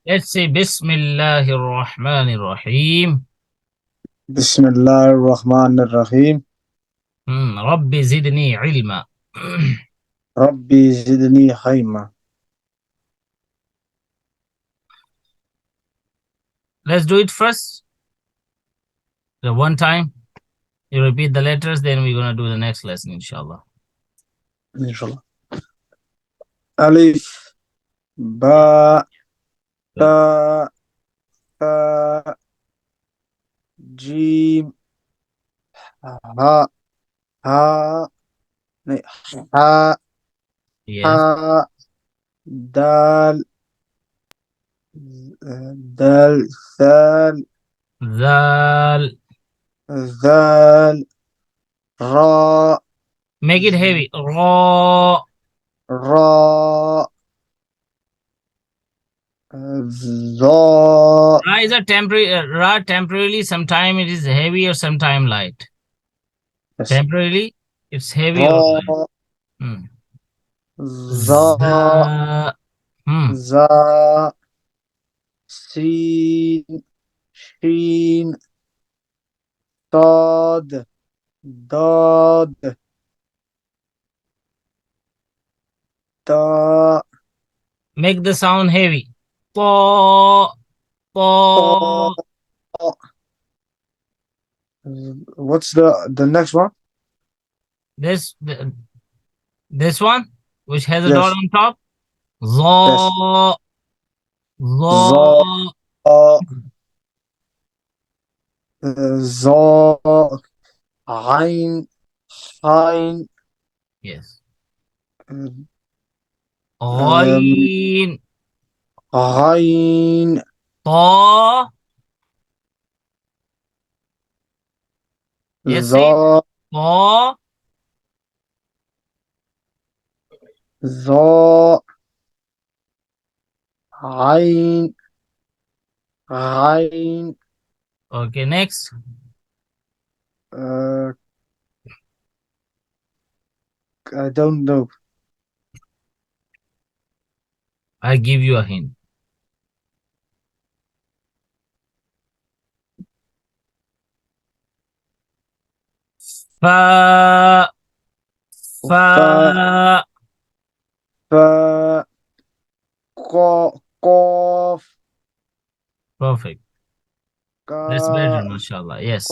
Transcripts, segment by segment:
Let's say Bismillahir Rahmanir Rahim. Bismillah ar-Rahman ar-Rahim. Rabbi zidni ilma. Rabbi zidni ilma. Let's do it first. The one time. You repeat the letters, then we're going to do the next lesson, inshallah. Inshallah. Alif, ba, ta, fa, jim, ha, ha, ha, Yes. ha, dal, dal, thal, Zal. zal, ra, Make it heavy. Ra. ra, za. Ra is a Ra temporarily, sometime it is heavy or sometime light. Yes. Temporarily, it's heavy or light. Za, Za. za, sin, shin, dad, dad, da. Make the sound heavy. Pa. Pa. What's the next one? This one, which has a Yes. dot on top. Za. Za. Za. Ain, Hain. Yes. Ghain. Ghain. Ta. Yes, Za. Ta. Za. Ain. Ghain. Okay, next. I don't know. I'll give you a hint. Fa. Fa. Fa. Qaf. Perfect. That's better, mashallah. Yes.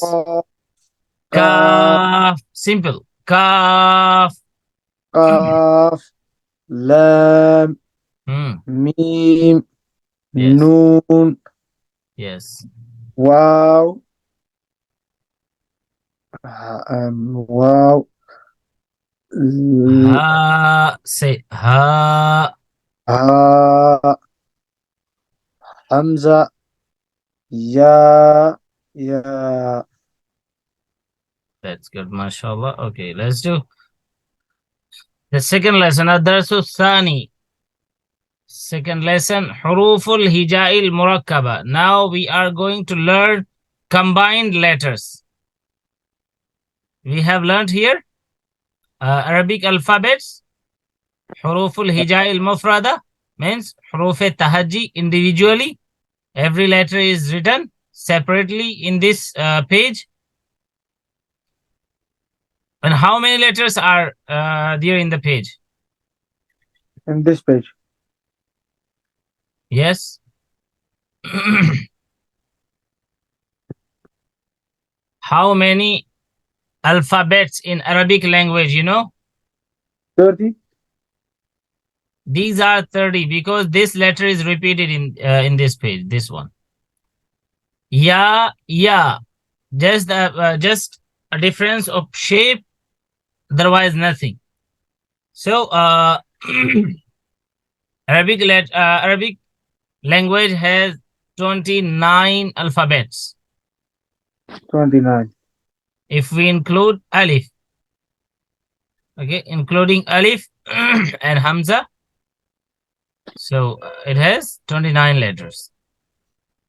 Kaf. Simple. Kaf. Qaf. Lam. Mim. Yes. Noon. Yes. Wow. Wow. Ha. Say ha. Ha. Hamza. Ya. Ya. That's good, mashallah. Okay, let's do the second lesson. Ad-darsu thani. Second lesson, Huruful Hija'il Murakkaba. Now we are going to learn combined letters. We have learned here Arabic alphabets. Huruful Hija'il Mufrada means Huruf Tahajji individually. Every letter is written separately in this page. And how many letters are there in the page? In this page. Yes. How many alphabets in Arabic language, you know? 30. These are 30 because this letter is repeated in this page, this one. Ya, ya. Just a difference of shape, otherwise nothing. So, Arabic language has 29 alphabets. 29. If we include alif, okay, including alif and hamza, so it has 29 letters.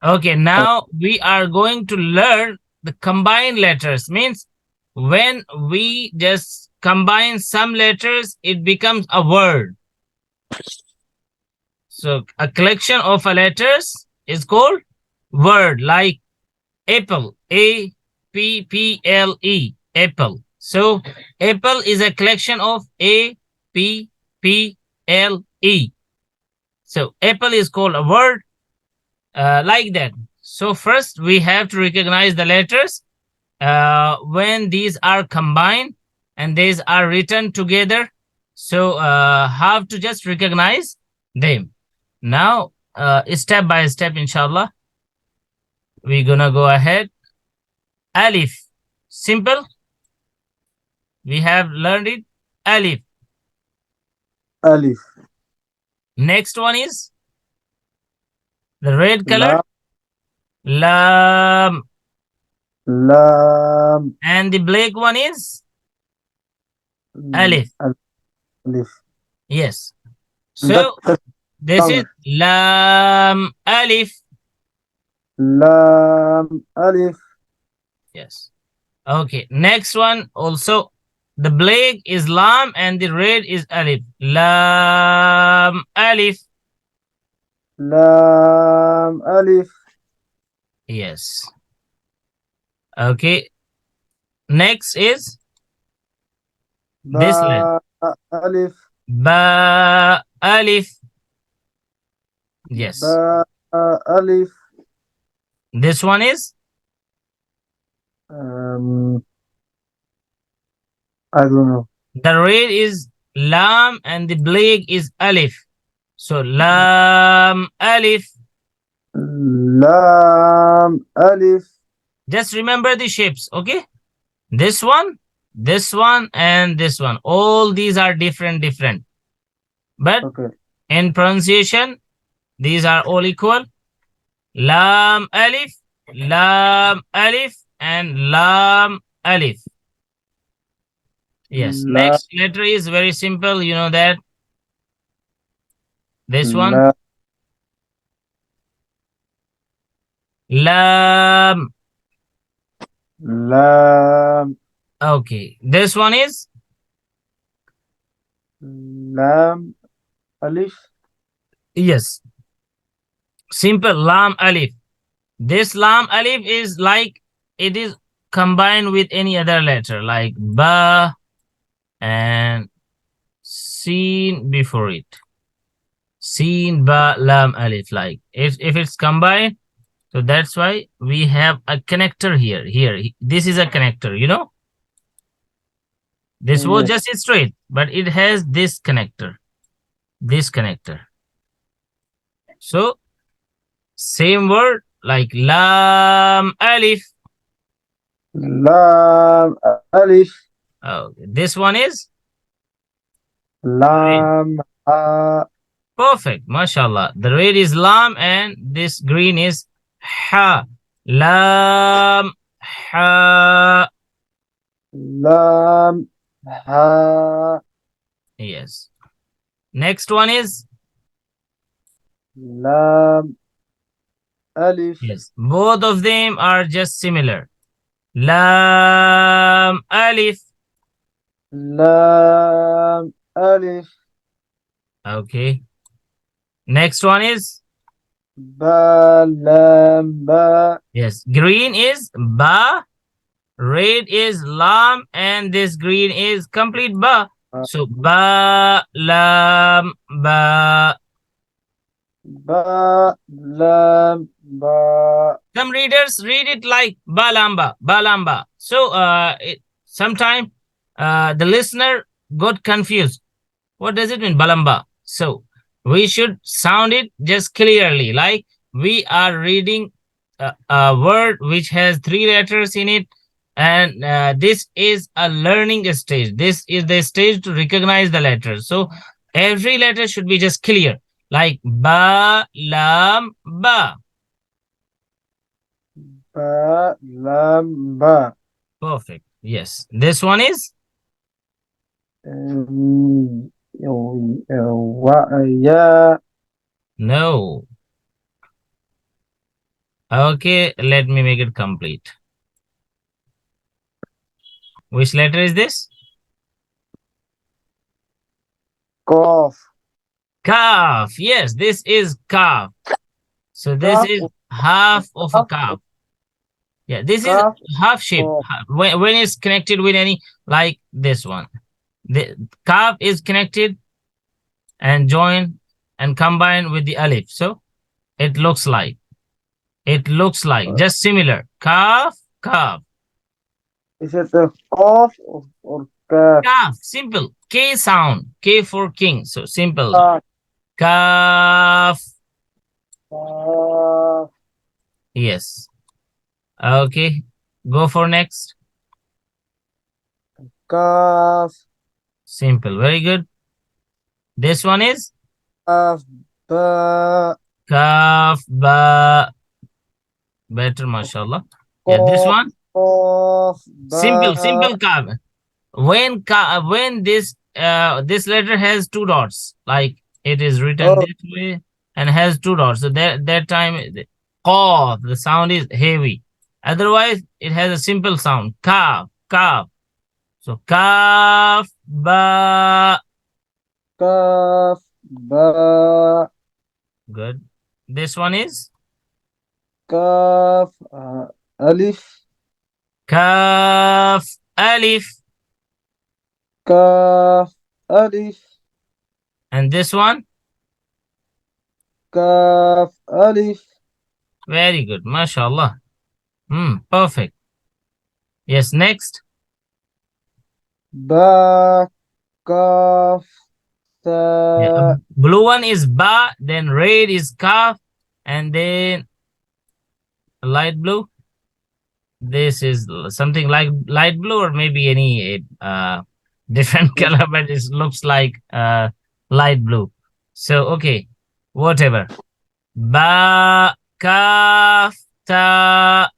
Okay, now we are going to learn the combined letters. Means when we just combine some letters, it becomes a word. So a collection of letters is called word, like apple, A-P-P-L-E, apple. So apple is a collection of A-P-P-L-E. So apple is called a word like that. So first we have to recognize the letters when these are combined and these are written together. So have to just recognize them. Now step by step, inshallah, we're gonna go ahead. Alif, simple. We have learned it. Alif. Alif. Next one is the red color. Lam. Lam. And the black one is Alif. Alif. Yes. So this is Lam Alif. Lam Alif. Yes. Okay. Next one also. The black is Lam and the red is Alif. Lam Alif. Lam Alif. Yes. Okay. Next is this letter. Alif. Ba Alif. Yes. Ba Alif. This one is? I don't know. The red is Lam and the black is Alif. So Lam Alif. Lam Alif. Just remember the shapes, okay? This one, and this one. All these are different. But in pronunciation, these are all equal. Lam Alif, and Lam Alif. Yes. Next letter is very simple. You know that. This one. Lam. Lam. Okay. This one is? Lam Alif. Yes. Simple. Lam Alif. This Lam Alif is like, it is combined with any other letter like Ba and Sin before it. Sin, Ba, Lam Alif. Like if it's combined, so that's why we have a connector here. This is a connector, you know. This was just straight, but it has this connector. So same word like Lam Alif. Lam Alif. Okay. This one is? Lam Ha. Perfect. MashaAllah. The red is Lam and this green is Ha. Lam Ha. Lam Ha. Yes. Next one is? Lam Alif. Yes. Both of them are just similar. Lam Alif. Lam Alif. Okay. Next one is? Ba Lam Ba. Yes. Green is Ba. Red is Lam and this green is complete Ba. So Ba Lam Ba. Ba Lam Ba. Some readers read it like Balamba. So sometime the listener got confused. What does it mean, Balamba? So we should sound it just clearly, like we are reading a word which has 3 letters in it, and this is a learning stage. This is the stage to recognize the letters. So every letter should be just clear, like Ba Lam Ba. Ba Lam Ba. Perfect. Yes. This one is? Ya. No. Okay, let me make it complete. Which letter is this? Qaf. Calf. Yes, this is calf. So this Calf is of half of a calf calf. of Yeah, this is calf half shape. of When it's connected with any, like this one. The calf is connected and joined and combined with the alif. So it looks like, just similar. Calf, calf. is it a calf or calf? Calf, simple. K sound. K for king. So simple. Calf, Calf. calf, Yes. Okay. Go for next. calf, Simple. Very good. This one is calf, ba, kaf ba. Better, mashallah. Yeah, this calf, one calf, simple, ba, simple kaf. When this letter has two dots, like it is written oh, this way and has two dots, so that time qaf, the sound is heavy. Otherwise, it has a simple sound. Kaf, kaf. So kaf ba. calf, ba, Good. This one is calf, alif, kaf alif. calf, alif, And this one, calf, alif, very good. Mashallah. Perfect. Yes, next. ba, calf, Yeah, ta, blue one is ba, then red is kaf, and then light blue. This is something like light blue or maybe any different yes, color, but it looks like light blue. So okay, whatever. Ba kaf ta.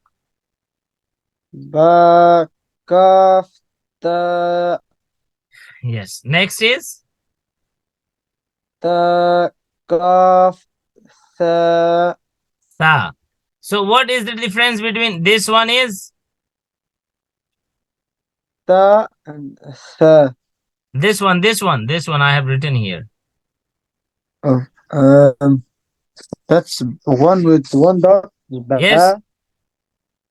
ba, calf, ta, Yes. Next is ta, calf, tha, sa. So what is the difference between this one is ta, and tha. this one I have written here. Oh, that's one with one dot, Yes, ba,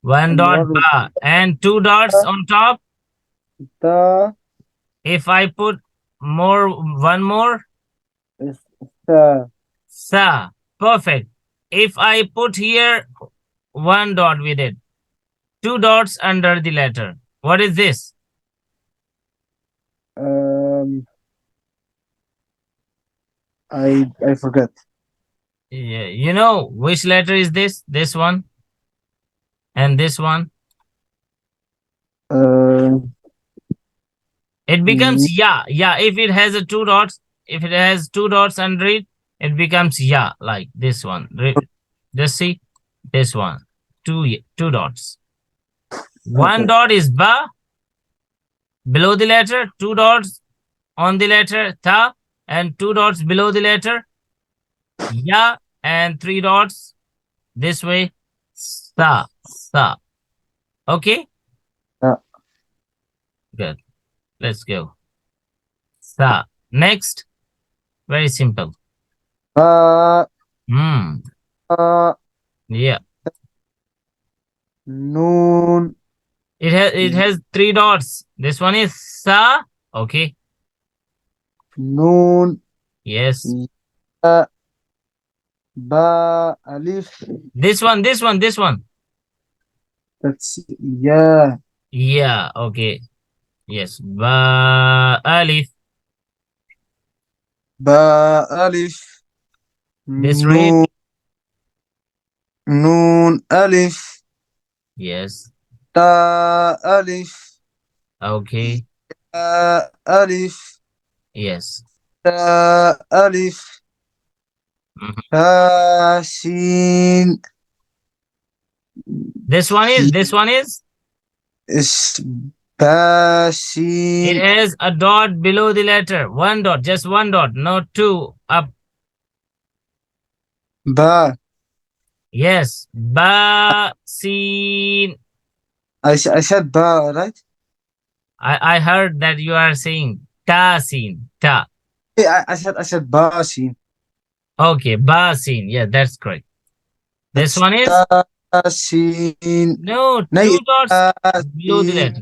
one and dot one with ba and two dots on top. ta If I put one more, is tha. sa. Perfect. If I put here one dot with it, two dots under the letter, what is this? Um, I forget. Yeah, you know which letter is this? This one and this one. Uh, It becomes y- ya. Yeah, if it has two dots under it, it becomes ya, like this one. Just see this one. Two dots. One okay. dot is ba below the letter, two dots on the letter ta, and two dots below the letter ya, and three dots this way sa. Sa. Okay? Uh, Good. Let's go. Sa. Next. Very simple. ba, Hmm. ba, Yeah. noon, It has three dots. This one is sa. Okay. noon, Yes. ya, ba, alif. This one. That's ya, Yeah. Okay. Yes. Ba alif. ba, alif, This red. noon, noon, alif, Yes. ta, alif, Okay. ya, alif, Yes. ta, alif, Mhm. ta, shin, This one is. is ba, It shin, has a dot below the letter. One dot. Just one dot. Not two. Up. ba. Yes. Ba sin. I said ba, right? I heard that you are saying ta sin. Ta. Yeah, I said ba, shin. Okay, ba sin. Yeah, that's correct. This That's one is Yasin. no Nay, two dots below the Yasin. letter.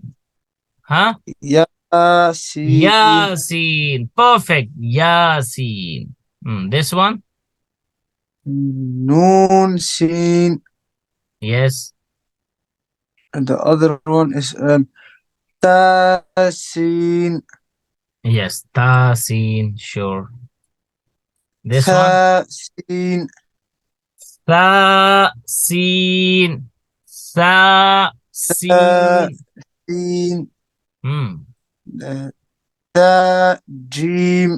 Huh? Yasin. Yasin. Perfect. Yasin. This one? Noon, Sin. Yes. And the other one is Tasin. Yes. Tasin. Sure. This one? Thasin. Sa-sin. Sa-sin. Thasin. Hmm. Tajim.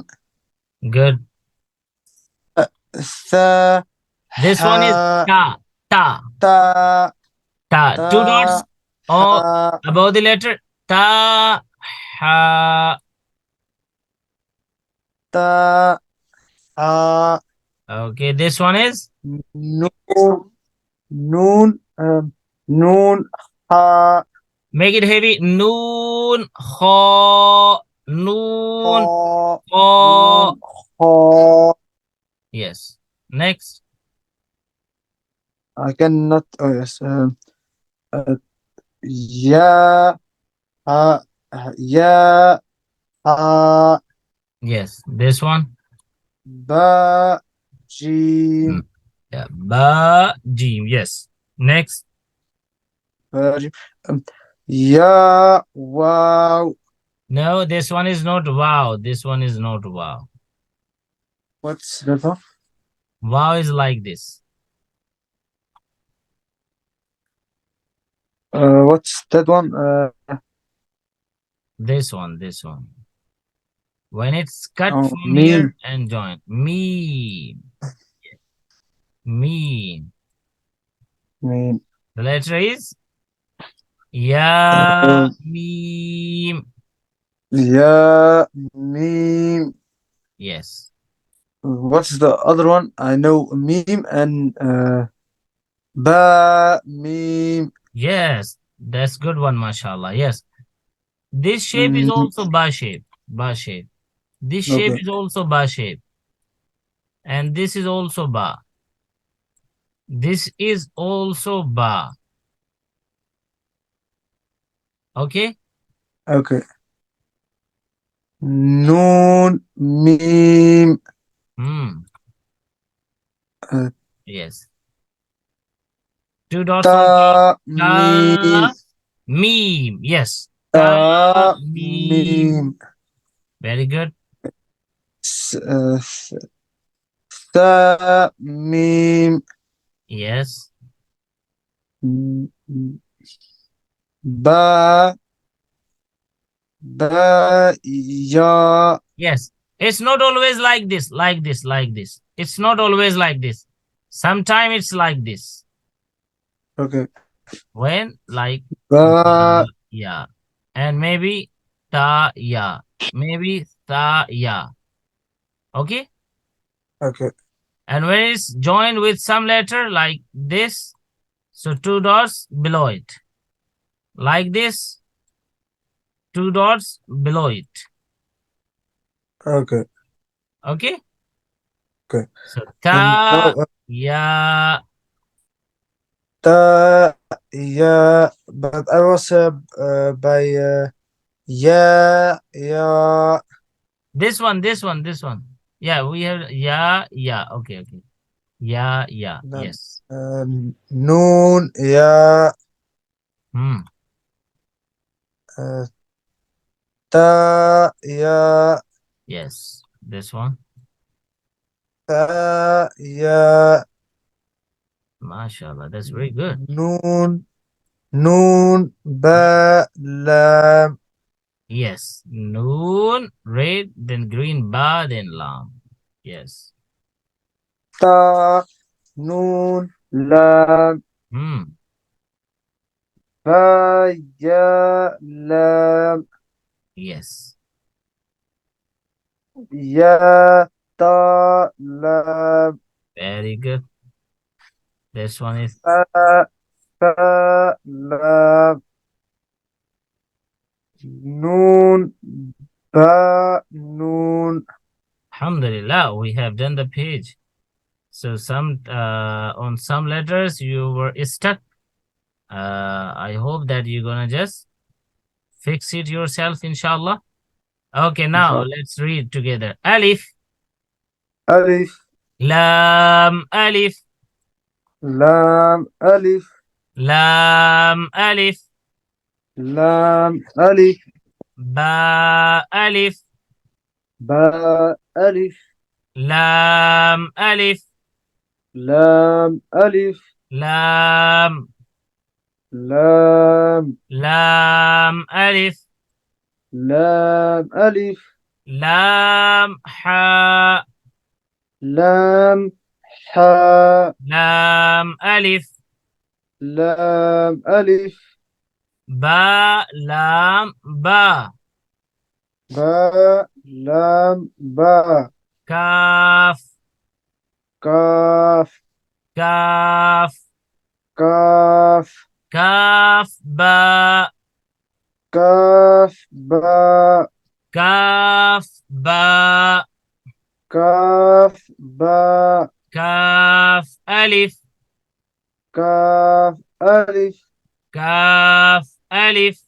Good. Tha. This one is Ha. ta. Ta. Ta. Ta. Two dots Ta. or Ha. above the letter. Ta. Ha. Ta. Ha. Okay. This one is Noon. Noon. Noon. Ha. make it heavy. Noon. Kha. Noon. Ha. Kha. Noon. Ha. Yes. Next. I cannot. Oh yes. Uh, Ya. Ha. Ya. Ha. Yes. This one. Ba. Jim. Hmm. Yeah. Ba. Jim. Yes. Next. Ba. Jim. Ya. Wow. No, this one is not wow. This one is not wow. What's that one? Wow is like this. What's that one? This one. This one. When it's cut Oh, from here mean. and joined. Me. Me. Mean. The letter is Ya. Uh, Meme. Ya. Meme. Yes. What's the other one? I know meme and ba meme. Yes. That's good one, mashallah. Yes. This shape is Mm, also ba shape. Ba shape. This shape okay. is also ba shape. And this is also ba. This is also ba. Okay? Okay. Noon meme. Hmm. Uh, Yes. Two dots on ta meme. ta meme. Yes. Ta Ta meme. meme. Very good. S- uh, Ta meme. Yes. Mm, Ba ba ya. Yes. It's not always like this, like this, like this. It's not always like this. Sometimes it's like this. Okay. When like Ba. yeah. And maybe ta ya. Maybe ta ya. Okay? Okay. And when it's joined with some letter like this, so two dots below it. Like this, two dots below it. Okay. Okay? Okay. So And now ta ya. ta ya. But I was by ya ya. This one, this one, this one. Yeah, we have yeah, yeah. Okay, okay. Yeah, yeah. Then Yes. noon ya. Hmm. Uh, ta ya. Yes. This one. Ta ya. MashaAllah. That's very good. Noon noon ba lam. Yes. Noon, red, then green, ba, then lam. Yes. Ta noon lam. Hmm. ba ya lam. Yes. Ya ta lam. Very good. This one is Ta ta lam. Noon ba noon. Alhamdulillah. We have done the page. So on some letters you were stuck. I hope that you're gonna just fix it yourself, inshallah. Okay, now let's read together. Alif, ألف lam, alif, لام ألف lam, alif, لام ألف ba, alif, باء ألف lam, alif, لام ألف lam, لام lam, alif, لام ألف lam, ha, لام حاء lam, alif, لام ألف ba, lam, ba, باء لام باء kaf, كاف kaf, كاف kaf, ba, كاف باء kaf, ba, كاف باء kaf, alif, كاف ألف kaf, alif,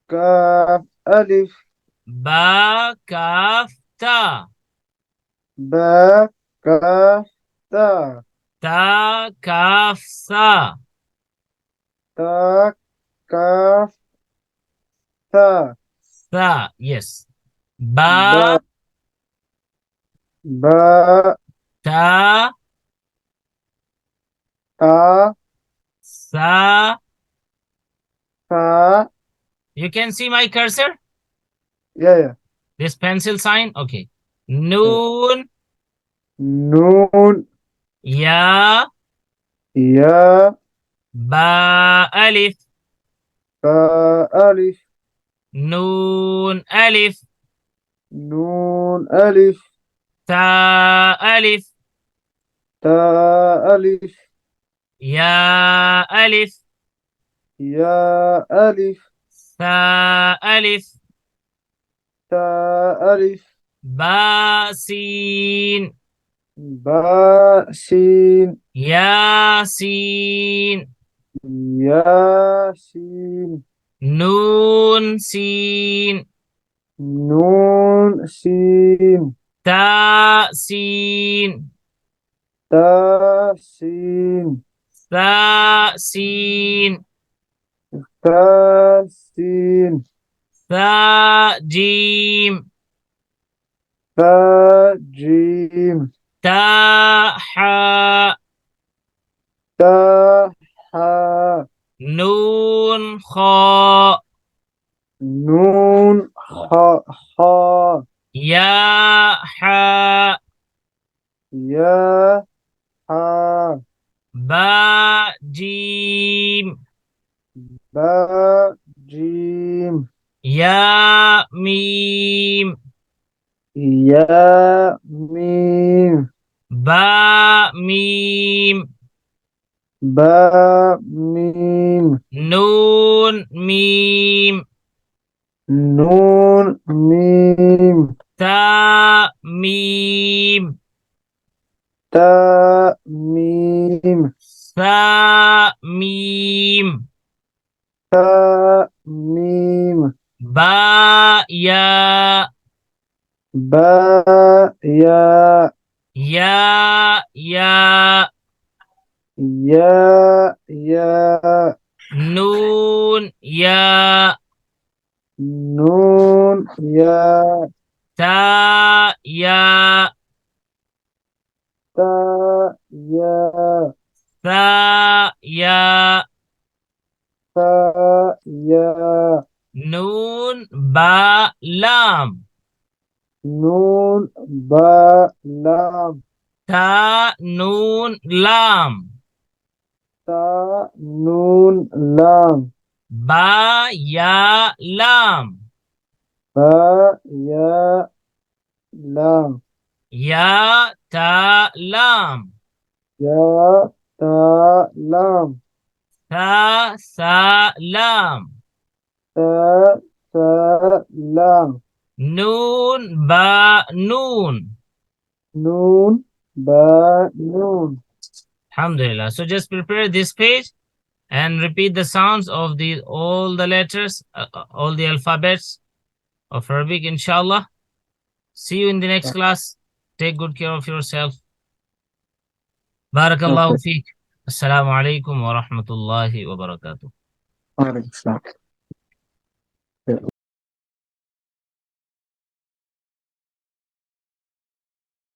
كاف ألف ba, kaf, ta, باء كاف تاء ta, kaf, sa, تاء كاف تاء sa, yes. Ba, باء باء ta, تاء sa. فاء. You can see my cursor? Yeah. This pencil sign? Okay. Noon, نون ya, يا ba, alif, باء ألف noon, alif, نون ألف ta, alif, تاء ألف ya, alif, يا ألف sa, alif, تاء ألف ba, sin, باء سين ya, sin, يا سين noon, sin, نون سين ta, sin, تاء سين sa, sin, تاء سين sa, jim, تاء جيم ta, ha, تاء حاء noon, kha, نون حاء ya, ha, يا حاء ba, jim, باء جيم ya, mim, يا ميم ba, mim, باء ميم noon, mim, نون ميم ta, mim, تاء ميم sa, mim, تاء ميم ba, ya, باء يا ya, ya, يا noon, ya, نون يا ta, ya, تاء يا sa, ya, تاء يا noon, ba, lam, نون باء لام ta, noon, lam, تاء نون لام ba, ya, lam, باء يا لام ya, ta, lam, يا تاء لام ta, sa, lam, تاء تاء لام noon, ba, noon, نون Ba, noon. Alhamdulillah. So just prepare this page and repeat the sounds of all the letters, all the alphabets of Arabic, inshallah. See you in the next class. Take good care of yourself. Barakallahu Okay. feek. Assalamu alaikum wa rahmatullahi wa barakatuh. Alaikum.